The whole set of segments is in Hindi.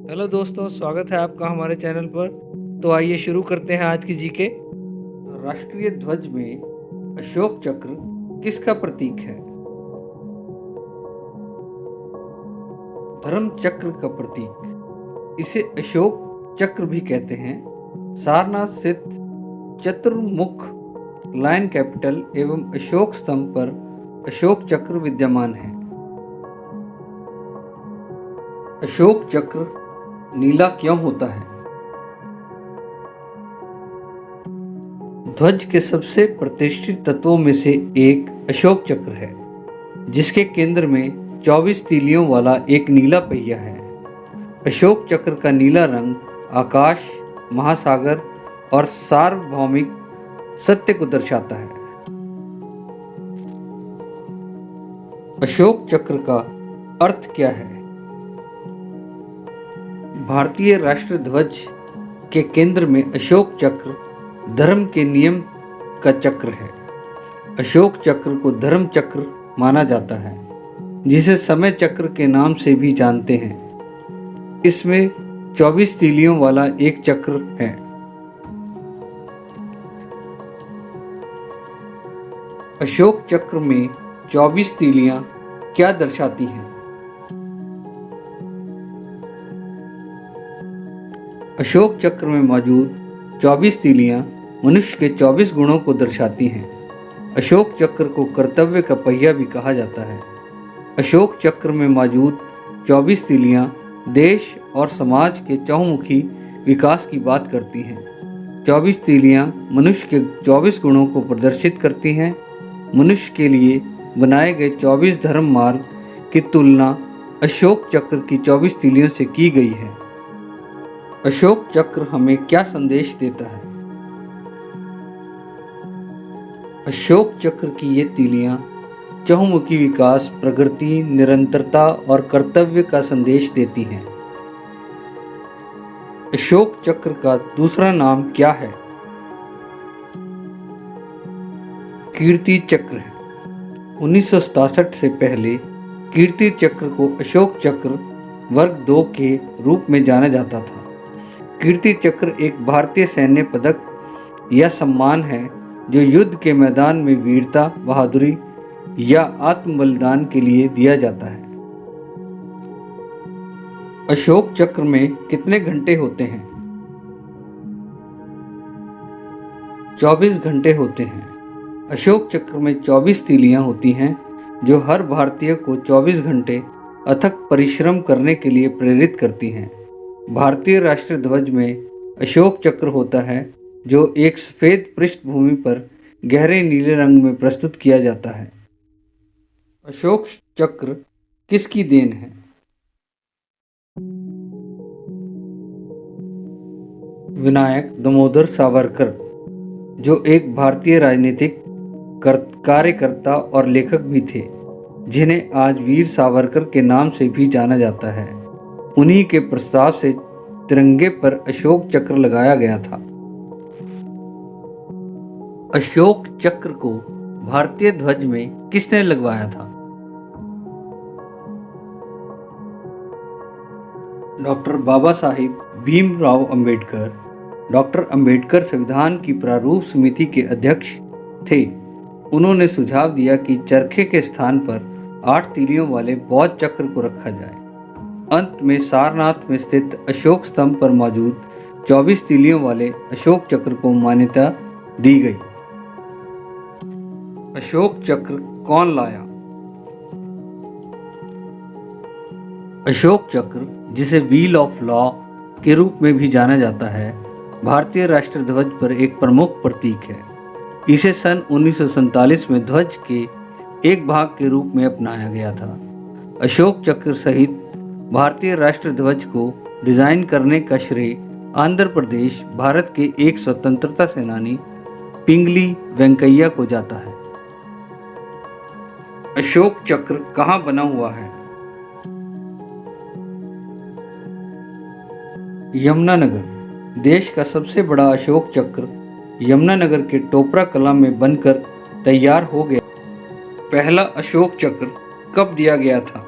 हेलो दोस्तों, स्वागत है आपका हमारे चैनल पर। तो आइए शुरू करते हैं आज की जीके। राष्ट्रीय ध्वज में अशोक चक्र किसका प्रतीक है? धर्म चक्र का प्रतीक। इसे अशोक चक्र भी कहते हैं। सारनाथ स्थित चतुर्मुख लायन कैपिटल एवं अशोक स्तंभ पर अशोक चक्र विद्यमान है। अशोक चक्र नीला क्यों होता है? ध्वज के सबसे प्रतिष्ठित तत्वों में से एक अशोक चक्र है, जिसके केंद्र में 24 तीलियों वाला एक नीला पहिया है। अशोक चक्र का नीला रंग आकाश, महासागर और सार्वभौमिक सत्य को दर्शाता है। अशोक चक्र का अर्थ क्या है? भारतीय राष्ट्र ध्वज के केंद्र में अशोक चक्र धर्म के नियम का चक्र है। अशोक चक्र को धर्म चक्र माना जाता है, जिसे समय चक्र के नाम से भी जानते हैं। इसमें 24 तीलियों वाला एक चक्र है। अशोक चक्र में 24 तीलियां क्या दर्शाती हैं? अशोक चक्र में मौजूद 24 तीलियां मनुष्य के 24 गुणों को दर्शाती हैं। अशोक चक्र को कर्तव्य का पहिया भी कहा जाता है। अशोक चक्र में मौजूद 24 तीलियां देश और समाज के चहुमुखी विकास की बात करती हैं। 24 तीलियां मनुष्य के 24 गुणों को प्रदर्शित करती हैं। मनुष्य के लिए बनाए गए 24 धर्म मार्ग की तुलना अशोक चक्र की 24 तीलियों से की गई है। अशोक चक्र हमें क्या संदेश देता है? अशोक चक्र की ये तीलियां चहुमुखी विकास, प्रगति, निरंतरता और कर्तव्य का संदेश देती हैं। अशोक चक्र का दूसरा नाम क्या है? कीर्ति चक्र है। 1967 से पहले कीर्ति चक्र को अशोक चक्र वर्ग 2 के रूप में जाना जाता था। कीर्ति चक्र एक भारतीय सैन्य पदक या सम्मान है जो युद्ध के मैदान में वीरता, बहादुरी या आत्म बलिदान के लिए दिया जाता है। अशोक चक्र में कितने घंटे होते हैं? 24 घंटे होते हैं। अशोक चक्र में 24 तीलियां होती हैं, जो हर भारतीय को 24 घंटे अथक परिश्रम करने के लिए प्रेरित करती हैं। भारतीय राष्ट्रीय ध्वज में अशोक चक्र होता है, जो एक सफ़ेद पृष्ठभूमि पर गहरे नीले रंग में प्रस्तुत किया जाता है। अशोक चक्र किसकी देन है? विनायक दामोदर सावरकर, जो एक भारतीय राजनीतिक कार्यकर्ता और लेखक भी थे, जिन्हें आज वीर सावरकर के नाम से भी जाना जाता है। उन्हीं के प्रस्ताव से तिरंगे पर अशोक चक्र लगाया गया था। अशोक चक्र को भारतीय ध्वज में किसने लगवाया था? डॉक्टर बाबा साहिब भीमराव अंबेडकर। डॉक्टर अंबेडकर संविधान की प्रारूप समिति के अध्यक्ष थे। उन्होंने सुझाव दिया कि चरखे के स्थान पर 8 तीलियों वाले बौद्ध चक्र को रखा जाए। अंत में सारनाथ में स्थित अशोक स्तंभ पर मौजूद 24 तीलियों वाले अशोक चक्र को मान्यता दी गई। अशोक चक्र कौन लाया? अशोक चक्र, जिसे व्हील ऑफ लॉ के रूप में भी जाना जाता है, भारतीय राष्ट्रीय ध्वज पर एक प्रमुख प्रतीक है। इसे सन 1947 में ध्वज के एक भाग के रूप में अपनाया गया था। अशोक चक्र सहित भारतीय राष्ट्रीय ध्वज को डिजाइन करने का श्रेय आंध्र प्रदेश, भारत के एक स्वतंत्रता सेनानी पिंगली वेंकैया को जाता है। अशोक चक्र कहाँ बना हुआ है? यमुनानगर। देश का सबसे बड़ा अशोक चक्र यमुनानगर के टोपरा कला में बनकर तैयार हो गया। पहला अशोक चक्र कब दिया गया था?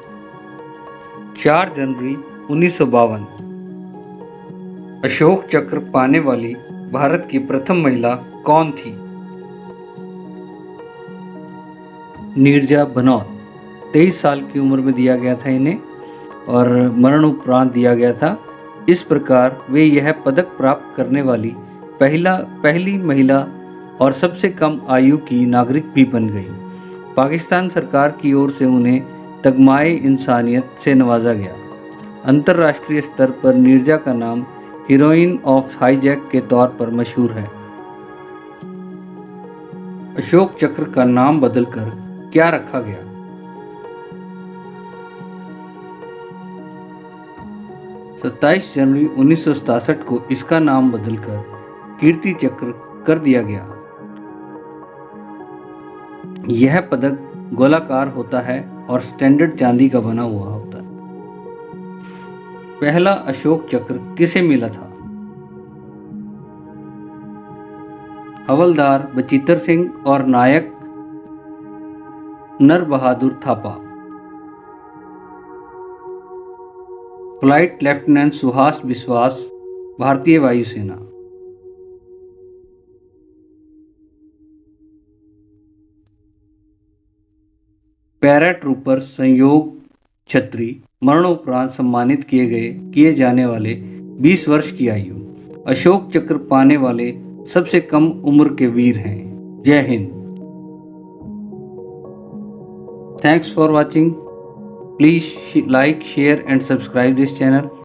4 जनवरी 1952। अशोक चक्र पाने वाली भारत की प्रथम महिला कौन थी? नीरजा बनौत। 23 साल की उम्र में दिया गया था इन्हें और मरणोपरांत दिया गया था। इस प्रकार वे यह पदक प्राप्त करने वाली पहली महिला और सबसे कम आयु की नागरिक भी बन गई। पाकिस्तान सरकार की ओर से उन्हें तगमाए इंसानियत से नवाजा गया। अंतर्राष्ट्रीय स्तर पर नीरजा का नाम हीरोइन ऑफ हाईजैक के तौर पर मशहूर है। अशोक चक्र का नाम बदलकर क्या रखा गया? 27 जनवरी 1967 को इसका नाम बदलकर कीर्ति चक्र कर दिया गया। यह पदक गोलाकार होता है और स्टैंडर्ड चांदी का बना हुआ होता है। पहला अशोक चक्र किसे मिला था? हवलदार बचित्र सिंह और नायक नर बहादुर थापा। फ्लाइट लेफ्टिनेंट सुहास विश्वास, भारतीय वायुसेना। पैरा ट्रूपर संयोग छत्री मरणोपरांत सम्मानित किए जाने वाले 20 वर्ष की आयु। अशोक चक्र पाने वाले सबसे कम उम्र के वीर हैं। जय Hind. Thanks for watching. Please like, share and subscribe this channel.